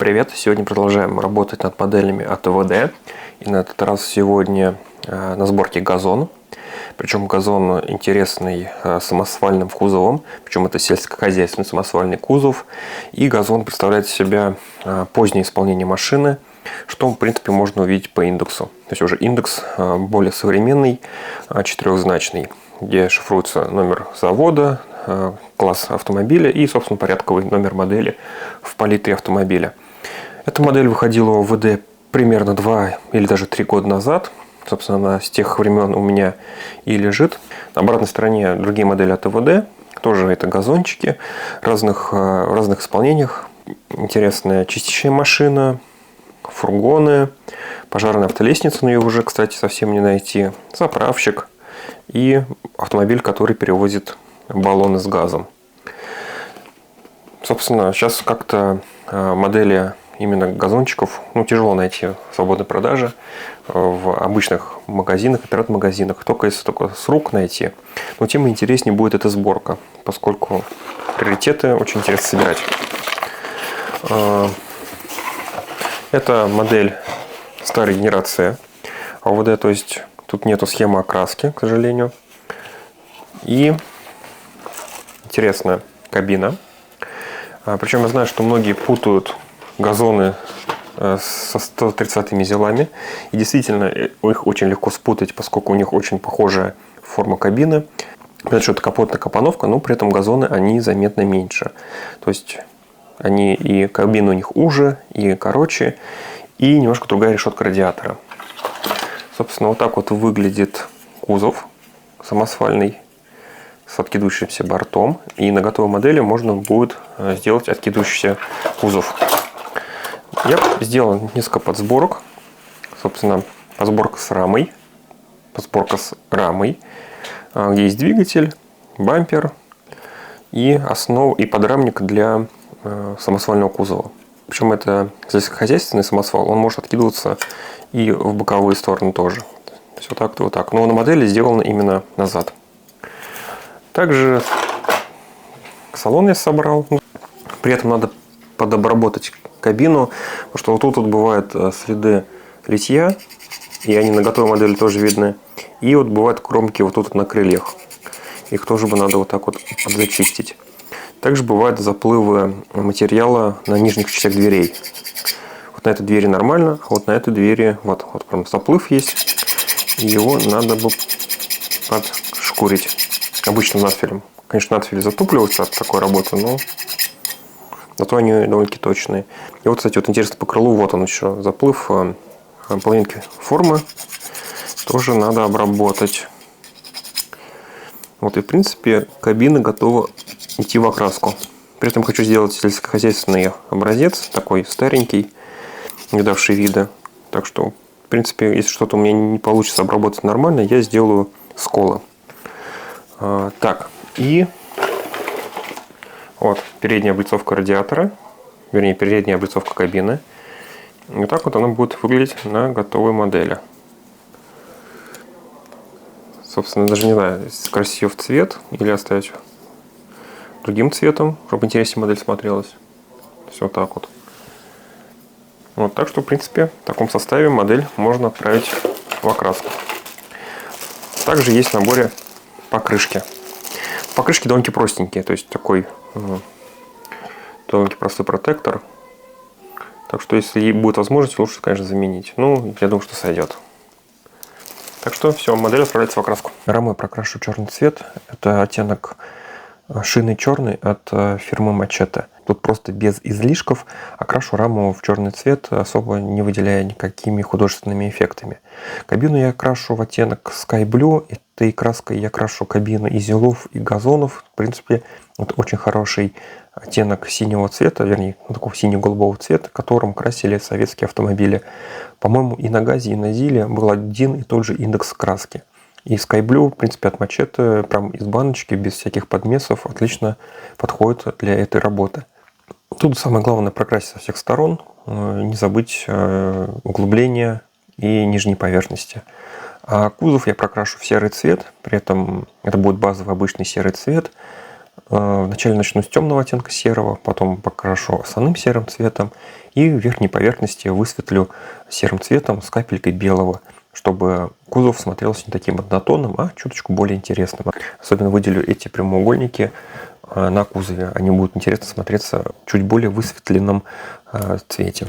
Привет! Сегодня продолжаем работать над моделями от АВД. И на этот раз сегодня на сборке газон. Причем газон интересный, самосвальным кузовом. Причем это сельскохозяйственный самосвальный кузов. И газон представляет из себя позднее исполнение машины, что в принципе можно увидеть по индексу. То есть уже индекс более современный, четырехзначный, где шифруется номер завода, класс автомобиля и, собственно, порядковый номер модели в палитре автомобиля. Эта модель выходила в АВД примерно 2 или даже 3 года назад. Собственно, она с тех времен у меня и лежит. На обратной стороне другие модели от АВД. Тоже это газончики в разных исполнениях. Интересная чистящая машина, фургоны, пожарная автолестница, но ее уже, кстати, совсем не найти. Заправщик и автомобиль, который перевозит баллоны с газом. Собственно, сейчас как-то модели именно газончиков тяжело найти в свободной продаже в обычных магазинах, интернет-магазинах. Только с рук найти. Но тем интереснее будет эта сборка, поскольку приоритеты очень интересно собирать. Это модель старой генерации АВД, то есть тут нету схемы окраски, к сожалению. И интересная кабина. Причем я знаю, что многие путают газоны со 130-ми зилами. И действительно, их очень легко спутать, поскольку у них очень похожая форма кабины. Понятно, что это капотная капоновка, но при этом газоны, они заметно меньше. То есть они и кабина у них уже, и короче, и немножко другая решетка радиатора. Собственно, вот так вот выглядит кузов самосвальный с откидывающимся бортом. И на готовой модели можно будет сделать откидывающийся кузов. Я сделал несколько подсборок. Собственно, подсборка с рамой, где есть двигатель, бампер и основа и подрамник для самосвального кузова. Причем это сельскохозяйственный самосвал, он может откидываться и в боковые стороны тоже. То есть вот так-то, вот так. Но на модели сделано именно назад. Также салон я собрал. При этом надо подобработать кабину, потому что вот тут бывают следы литья, и они на готовой модели тоже видны. И вот бывают кромки вот тут на крыльях. Их тоже бы надо вот так вот подзачистить. Также бывают заплывы материала на нижних частях дверей. Вот на этой двери нормально, а вот на этой двери вот прям заплыв есть. И его надо бы подшкурить обычным надфилем. Конечно, надфили затупливаются от такой работы, но зато они довольно-таки точные. И вот, кстати, вот интересно по крылу, вот он еще заплыв половинки формы. Тоже надо обработать. Вот и в принципе кабина готова идти в окраску. При этом хочу сделать сельскохозяйственный образец, такой старенький, не видавший вида. Так что, в принципе, если что-то у меня не получится обработать нормально, я сделаю сколы. Так, и вот передняя облицовка радиатора, вернее, передняя облицовка кабины. И вот так вот она будет выглядеть на готовой модели. Собственно, даже не знаю, красить ее в цвет или оставить другим цветом, чтобы интереснее модель смотрелась. То есть вот так вот. Вот, так что, в принципе, в таком составе модель можно отправить в окраску. Также есть в наборе покрышки. Покрышки довольно простенькие, то есть такой довольно простой протектор. Так что, если будет возможность, лучше, конечно, заменить. Ну, я думаю, что сойдет. Так что все, модель отправляется в окраску. Раму я прокрашу черный цвет. Это оттенок шины черный от фирмы Machete. Тут просто без излишков окрашу раму в черный цвет, особо не выделяя никакими художественными эффектами. Кабину я окрашу в оттенок Sky Blue. Этой краской я крашу кабину и зилов, и газонов. В принципе, это очень хороший оттенок синего цвета, вернее, такого сине-голубого цвета, которым красили советские автомобили. По-моему, и на газе, и на зиле был один и тот же индекс краски. И Sky Blue, в принципе, от Machete, прям из баночки, без всяких подмесов, отлично подходит для этой работы. Тут самое главное прокрасить со всех сторон, не забыть углубления и нижней поверхности. А кузов я прокрашу в серый цвет, при этом это будет базовый обычный серый цвет. Вначале начну с темного оттенка серого, потом покрашу основным серым цветом и в верхней поверхности высветлю серым цветом с капелькой белого, чтобы кузов смотрелся не таким однотонным, а чуточку более интересным. Особенно выделю эти прямоугольники на кузове. Они будут интересно смотреться в чуть более высветленном цвете.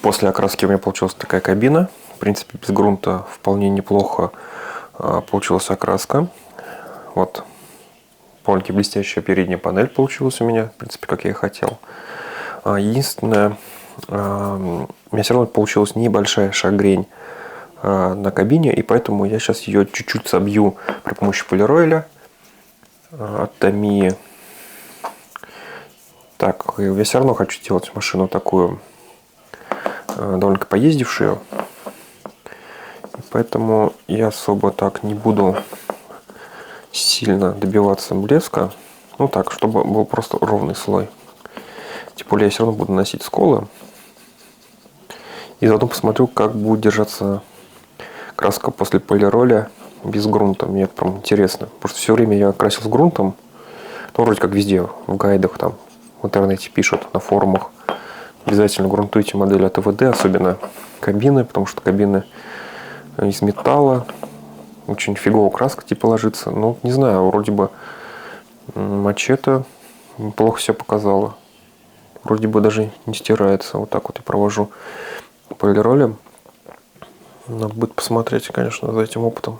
После окраски у меня получилась такая кабина. В принципе, без грунта вполне неплохо получилась окраска. Вот, довольно-таки блестящая передняя панель получилась у меня, в принципе, как я и хотел. Единственное, у меня все равно получилась небольшая шагрень на кабине, и поэтому я сейчас ее чуть-чуть собью при помощи полироиля от Tamiya. Так, я все равно хочу сделать машину такую довольно поездившую, поэтому я особо так не буду сильно добиваться блеска, ну так, чтобы был просто ровный слой. Тем более я все равно буду носить сколы, и заодно посмотрю, как будет держаться краска после полироля без грунта. Мне прям интересно, потому что все время я красил с грунтом, ну вроде как везде, в гайдах там, в интернете пишут, на форумах. Обязательно грунтуйте модели от АВД, особенно кабины, потому что кабины из металла, очень фигово краска типа ложится. Ну, не знаю, вроде бы Мачете неплохо себя показала. Вроде бы даже не стирается. Вот так вот я провожу полиролем. Надо будет посмотреть, конечно, за этим опытом.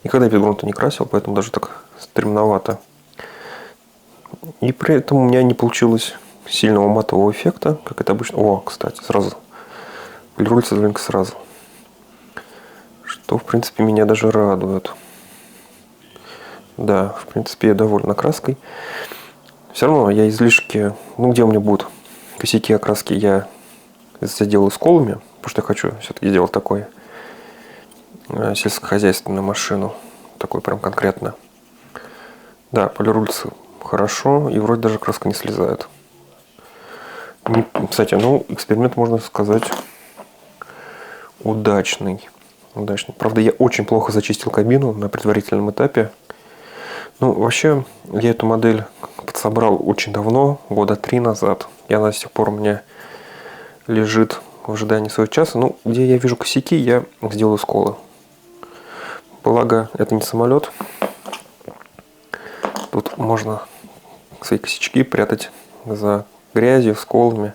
Никогда без грунта не красил, поэтому даже так стремновато. И при этом у меня не получилось сильного матового эффекта, как это обычно. О, кстати, сразу полируется зеленка сразу, что в принципе меня даже радует. Да, в принципе я доволен окраской. Все равно я излишки, ну где у меня будут косяки окраски, я заделаю сколами, потому что я хочу все-таки сделать такой сельскохозяйственную машину, такой прям конкретно. Да, полируется хорошо, и вроде даже краска не слезает. Кстати, ну, эксперимент, можно сказать, удачный. Правда, я очень плохо зачистил кабину на предварительном этапе. Ну, вообще, я эту модель подсобрал очень давно, года 3 назад. И она до сих пор у меня лежит в ожидании своего часа. Ну, где я вижу косяки, я сделаю сколы. Благо, это не самолет. Тут можно свои косячки прятать за грязью, сколами,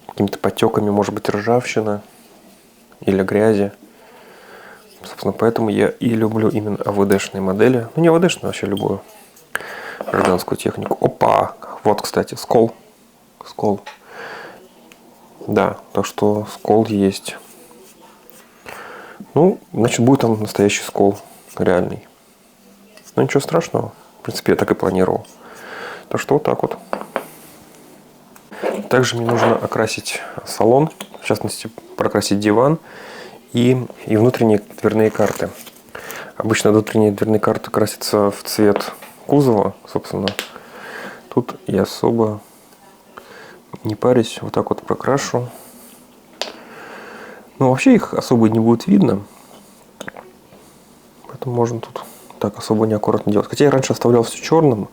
какими-то потеками, может быть, ржавчина или грязи. Собственно, поэтому я и люблю именно АВДшные модели. Ну, не АВДшные, вообще любую гражданскую технику. Опа! Вот, кстати, скол. Да, так что скол есть. Ну, значит, будет там настоящий скол, реальный. Но ничего страшного. В принципе, я так и планировал. Так что вот так вот. Также мне нужно окрасить салон, в частности, прокрасить диван и внутренние дверные карты. Обычно внутренние дверные карты красятся в цвет кузова, собственно. Тут я особо не парюсь, вот так вот прокрашу. Ну, вообще их особо не будет видно, поэтому можно тут так особо неаккуратно делать. Хотя я раньше оставлял все черным,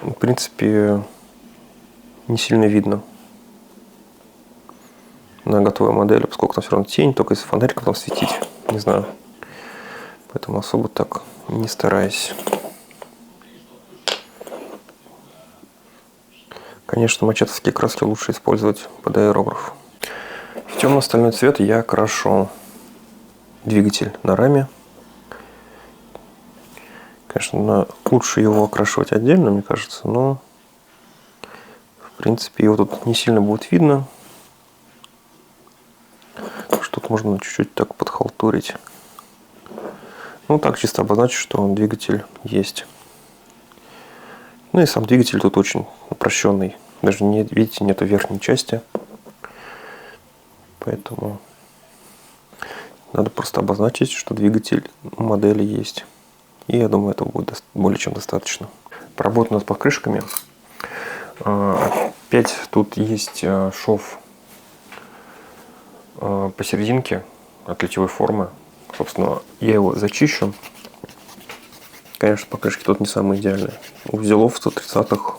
в принципе, не сильно видно на готовой модели, поскольку там все равно тень, только если фонариком там светить, не знаю. Поэтому особо так не стараюсь. Конечно, мачетовские краски лучше использовать под аэрограф. В темно-стальной цвет я крашу двигатель на раме. Конечно, лучше его окрашивать отдельно, мне кажется, но в принципе его тут не сильно будет видно. Что-то можно чуть-чуть так подхалтурить. Ну, так чисто обозначить, что двигатель есть. Ну и сам двигатель тут очень упрощенный. Даже, видите, нету верхней части. Поэтому надо просто обозначить, что двигатель у модели есть. И я думаю, этого будет более чем достаточно. Поработано с покрышками. Опять тут есть шов посерединке. от литьевой формы. Собственно, я его зачищу. Конечно, покрышки тут не самые идеальные. У узелов 130-х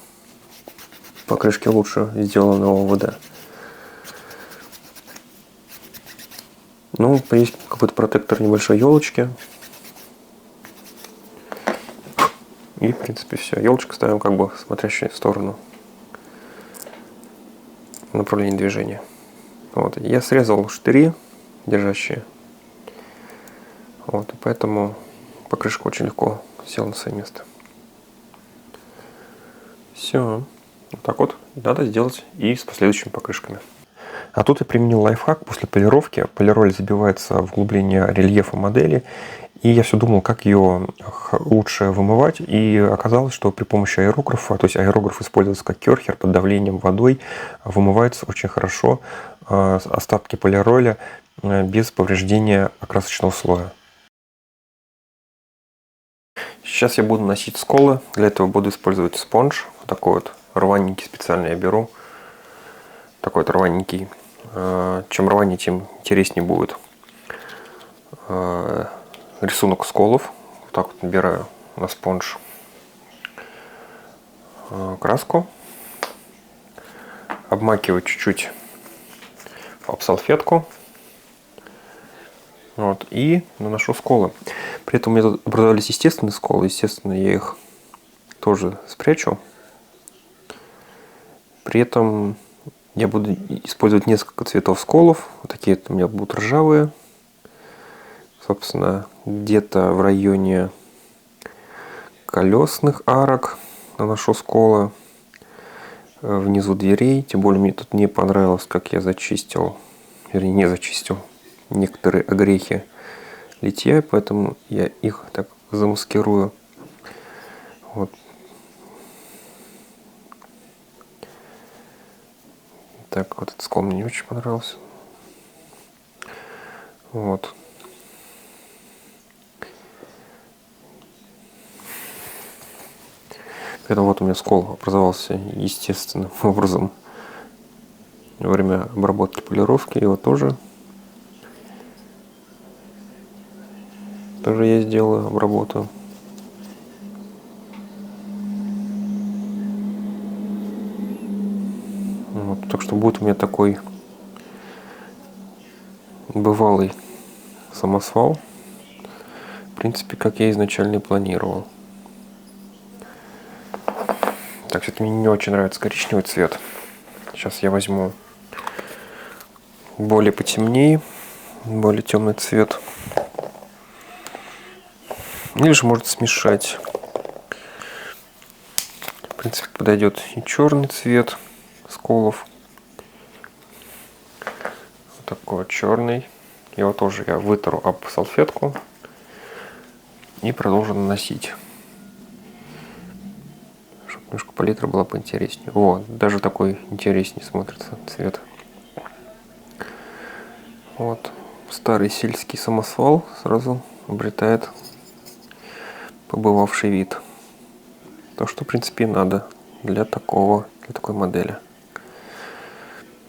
покрышки лучше сделаны ОВД. Ну, есть какой-то протектор небольшой елочки. И, в принципе, все. Елочку ставим как бы смотрящей в сторону направления движения. Вот. Я срезал штыри, держащие. Вот. И поэтому покрышка очень легко села на свое место. Все. Вот так вот надо сделать и с последующими покрышками. А тут я применил лайфхак. После полировки полироль забивается в углубление рельефа модели. И я все думал, как ее лучше вымывать. И оказалось, что при помощи аэрографа, то есть аэрограф используется как керхер под давлением водой, вымывается очень хорошо остатки полироля без повреждения окрасочного слоя. Сейчас я буду носить сколы. Для этого буду использовать спонж. Вот такой вот рваненький специально я беру. Такой вот рваненький. Чем рванее, тем интереснее будет рисунок сколов. Вот так вот набираю на спонж краску. Обмакиваю чуть-чуть об салфетку. Вот, и наношу сколы. При этом у меня тут образовались естественные сколы. Естественно, я их тоже спрячу. При этом я буду использовать несколько цветов сколов. Вот такие у меня будут ржавые. Собственно, где-то в районе колесных арок наношу сколы. Внизу дверей. Тем более мне тут не понравилось, как я зачистил. Вернее, не зачистил некоторые огрехи литья. Поэтому я их так замаскирую. Вот. Так, вот этот скол мне не очень понравился. Вот. Поэтому вот у меня скол образовался естественным образом во время обработки полировки. Его тоже я сделаю, обработаю. Вот, так что будет у меня такой бывалый самосвал. В принципе, как я изначально и планировал. Так, все-таки мне не очень нравится коричневый цвет. Сейчас я возьму более потемнее, более темный цвет. Или же можно смешать. В принципе, подойдет и черный цвет сколов. Вот такой вот черный. Его тоже я вытру об салфетку и продолжу наносить. Чтобы немножко палитра была поинтереснее. Вот, даже такой интереснее смотрится цвет. Вот. Старый сельский самосвал сразу обретает побывавший вид. То, что в принципе надо для такой модели.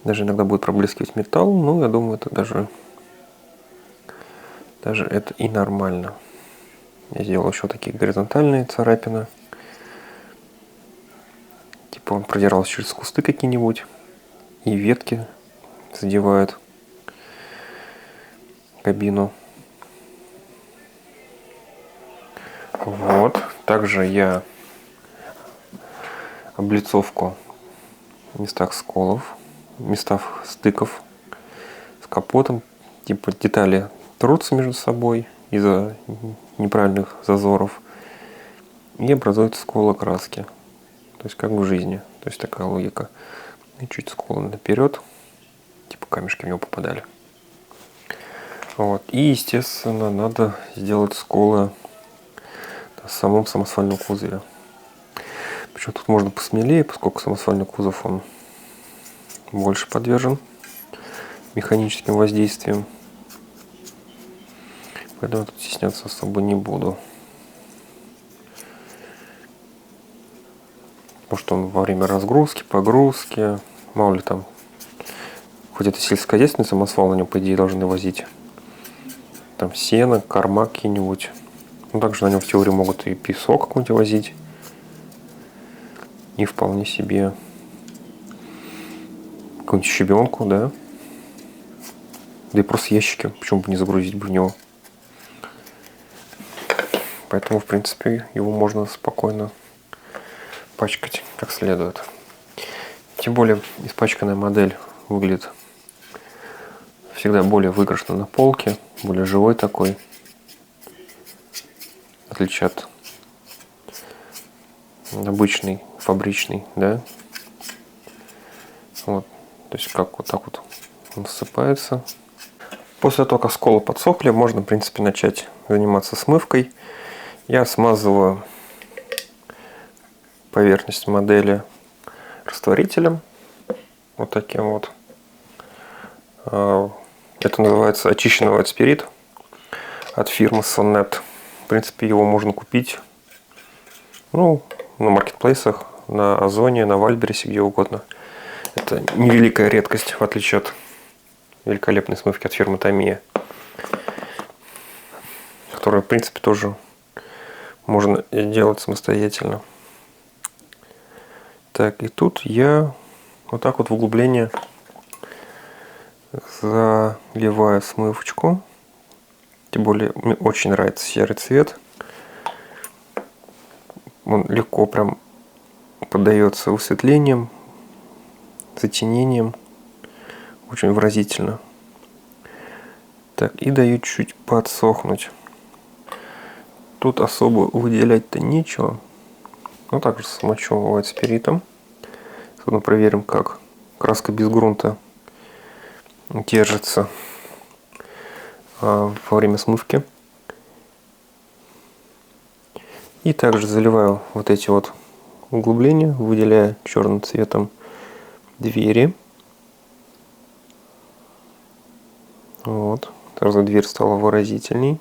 Даже иногда будет проблескивать металл, но я думаю, это даже это и нормально. Я сделал еще такие горизонтальные царапины. Типа он продирался через кусты какие-нибудь, и ветки задевают кабину. Вот. Также я облицовку в местах сколов, в местах стыков с капотом. Типа детали трутся между собой из-за неправильных зазоров и образуются сколы краски. То есть как в жизни. То есть такая логика. И чуть сколы наперед, типа камешки в него попадали. Вот. И естественно надо сделать сколы в самом самосвальном кузове. Причем тут можно посмелее, поскольку самосвальный кузов он больше подвержен механическим воздействиям. Поэтому тут стесняться особо не буду. Потому что он во время разгрузки, погрузки, мало ли там, хоть это сельскохозяйственный самосвал, на нем, по идее, должны возить там сено, корма какие-нибудь. Ну, также на нем в теории могут и песок какой-нибудь возить. И вполне себе какую-нибудь щебенку, да. Да и просто ящики, почему бы не загрузить бы в него. Поэтому, в принципе, его можно спокойно пачкать как следует. Тем более, испачканная модель выглядит всегда более выигрышно на полке, более живой такой. В отличие от обычный, фабричный, да. Вот, то есть как вот так вот он ссыпается. После того, как сколы подсохли, можно, в принципе, начать заниматься смывкой. Я смазываю поверхность модели растворителем. Вот таким вот. Это называется очищенный white spirit от фирмы Sonnet. В принципе, его можно купить, ну, на маркетплейсах, на Озоне, на Вальбересе, где угодно. Это невеликая редкость, в отличие от великолепной смывки от фирмы Tamiya, которую, в принципе, тоже можно делать самостоятельно. Так, и тут я вот так вот в углубление заливаю смывочку. Тем более, мне очень нравится серый цвет. Он легко прям поддается высветлением, затенением. Очень выразительно. Так, и даю чуть подсохнуть. Тут особо выделять-то нечего. Ну, также смочу white спиритом. Заодно проверим, как краска без грунта держится во время смывки. И также заливаю вот эти вот углубления, выделяя черным цветом двери. Вот. Сразу дверь стала выразительней.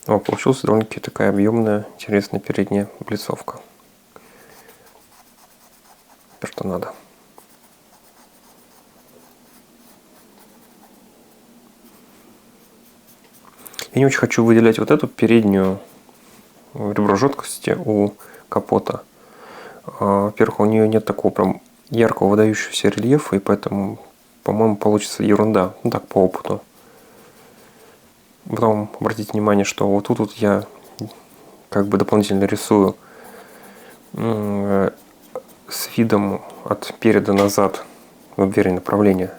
О, получилась довольно-таки такая объемная, интересная передняя облицовка. То, что надо. Я не очень хочу выделять вот эту переднюю ребро жесткости у капота. Во-первых, у нее нет такого прям яркого выдающегося рельефа, и поэтому, по-моему, получится ерунда. Ну так, по опыту. Потом обратите внимание, что вот тут вот я как бы дополнительно рисую с видом от переда назад, в двери направления.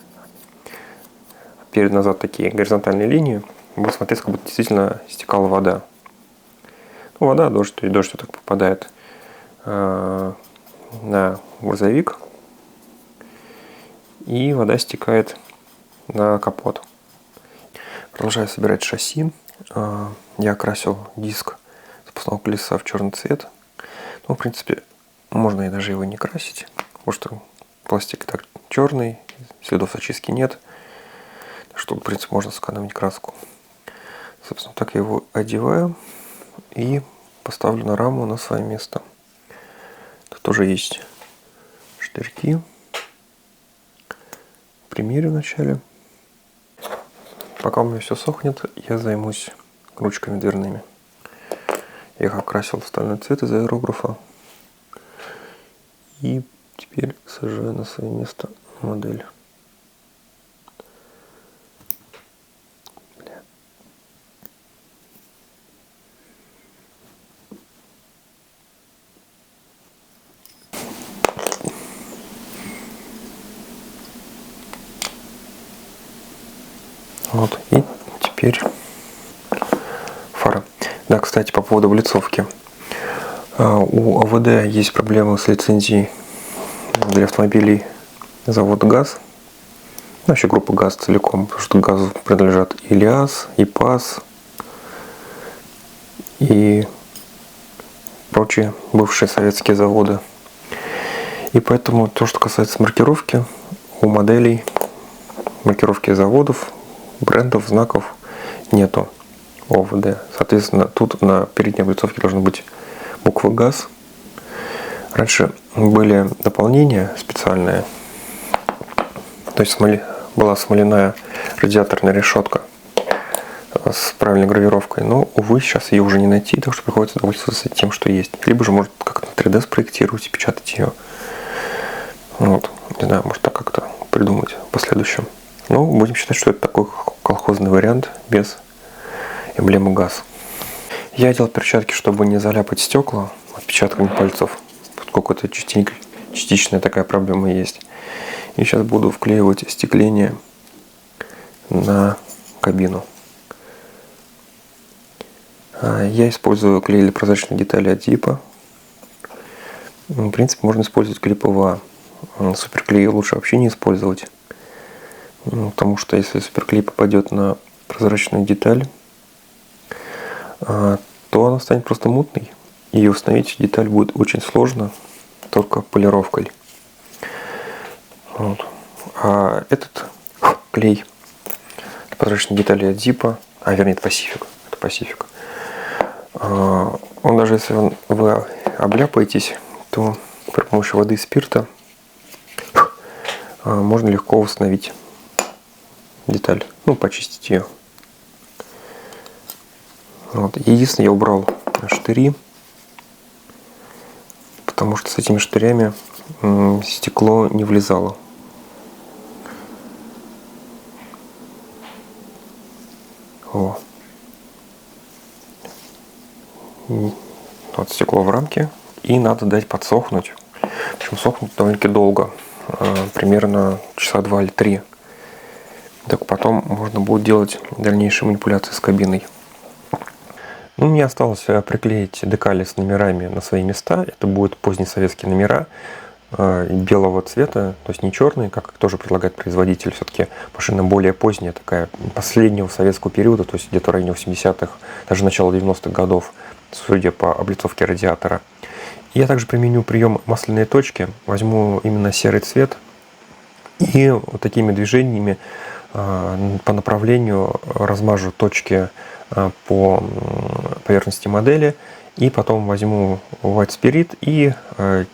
Перед-назад такие горизонтальные линии. Будет смотреться, как будто действительно стекала вода. Ну, вода, дождь вот так попадает на грузовик, и вода стекает на капот. Продолжаю собирать шасси. Я окрасил диск запасного колеса в черный цвет. Ну, в принципе, можно и даже его не красить, потому что пластик и так черный, следов очистки нет. Что, в принципе, можно сэкономить краску. Собственно, так я его одеваю и поставлю на раму на свое место. Тут тоже есть штырьки. Примерю вначале. Пока у меня все сохнет, я займусь ручками дверными. Я их окрасил в стальной цвет из аэрографа. И теперь сажаю на свое место модель. Вот, и теперь фара. Да, кстати, по поводу облицовки. У АВД есть проблемы с лицензией для автомобилей завода ГАЗ. Ну, вообще группа ГАЗ целиком, потому что ГАЗу принадлежат и ЛиАЗ, и ПАЗ, и прочие бывшие советские заводы. И поэтому то, что касается маркировки, у моделей маркировки заводов, брендов, знаков нету ОВД. Соответственно, тут на передней облицовке должны быть буквы ГАЗ. Раньше были дополнения специальные, То есть была смоляная радиаторная решетка с правильной гравировкой, но, увы, сейчас ее уже не найти, так что приходится довольствоваться тем, что есть. Либо же, может, как-то 3D спроектировать и печатать ее. Вот. Не знаю, может, так как-то придумать в последующем. Но будем считать, что это такой колхозный вариант без эмблемы ГАЗ. Я одел перчатки, чтобы не заляпать стекла отпечатками пальцев, поскольку это частичная такая проблема есть. И сейчас буду вклеивать остекление на кабину. Я использую клей для прозрачной детали от Zip. В принципе, можно использовать клей ПВА. Суперклей лучше вообще не использовать, потому что если суперклей попадет на прозрачную деталь, то она станет просто мутной, и установить деталь будет очень сложно только полировкой. Вот. А этот клей для прозрачной детали от Zip, вернее, это Pacific. Он даже если вы обляпаетесь, то при помощи воды и спирта можно легко восстановить деталь, почистить ее. Вот. Единственное, я убрал штыри, потому что с этими штырями стекло не влезало. О. Вот стекло в рамке, и надо дать подсохнуть. Причем сохнуть довольно-таки долго, примерно часа 2 или 3. Так потом можно будет делать дальнейшие манипуляции с кабиной. Мне осталось приклеить декали с номерами на свои места. Это будут поздние советские номера белого цвета, то есть не черные, как тоже предлагает производитель. Все-таки машина более поздняя, такая последнего советского периода, то есть где-то в районе 80-х, даже начала 90-х годов, судя по облицовке радиатора. Я также применю прием масляные точки, возьму именно серый цвет и вот такими движениями по направлению размажу точки по поверхности модели, и потом возьму White Spirit и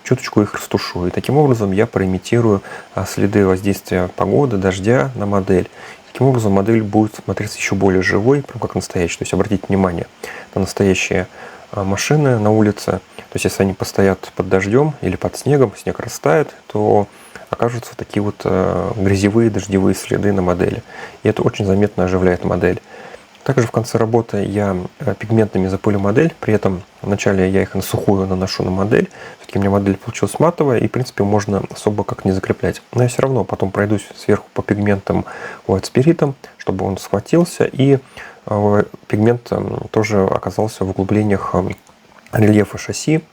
чуточку их растушу. И таким образом я проимитирую следы воздействия погоды, дождя на модель. Таким образом модель будет смотреться еще более живой, прям как настоящий. То есть обратите внимание на настоящие машины на улице. То есть если они постоят под дождем или под снегом, снег растает, то окажутся такие вот грязевые дождевые следы на модели. И это очень заметно оживляет модель. Также в конце работы я пигментами запылю модель, при этом вначале я их на сухую наношу на модель. Все-таки у меня модель получилась матовая, и в принципе можно особо как не закреплять. Но я все равно потом пройдусь сверху по пигментам White Spirit, чтобы он схватился, и пигмент тоже оказался в углублениях рельефа шасси.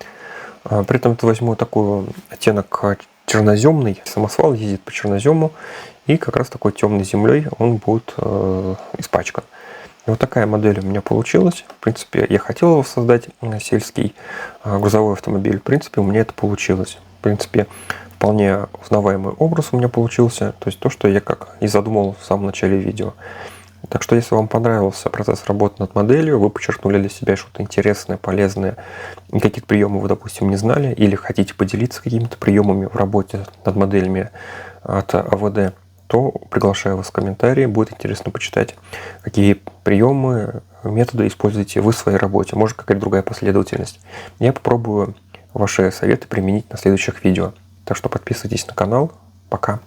При этом я возьму такой оттенок черноземный. Самосвал ездит по чернозему, и как раз такой темной землей он будет испачкан. И вот такая модель у меня получилась. В принципе, я хотел его создать, сельский грузовой автомобиль. В принципе, у меня это получилось. В принципе, вполне узнаваемый образ у меня получился. То есть то, что я как и задумал в самом начале видео. Так что, если вам понравился процесс работы над моделью, вы подчеркнули для себя что-то интересное, полезное, и какие-то приемы вы, допустим, не знали, или хотите поделиться какими-то приемами в работе над моделями от АВД, то приглашаю вас в комментарии. Будет интересно почитать, какие приемы, методы используете вы в своей работе. Может, какая-то другая последовательность. Я попробую ваши советы применить на следующих видео. Так что подписывайтесь на канал. Пока.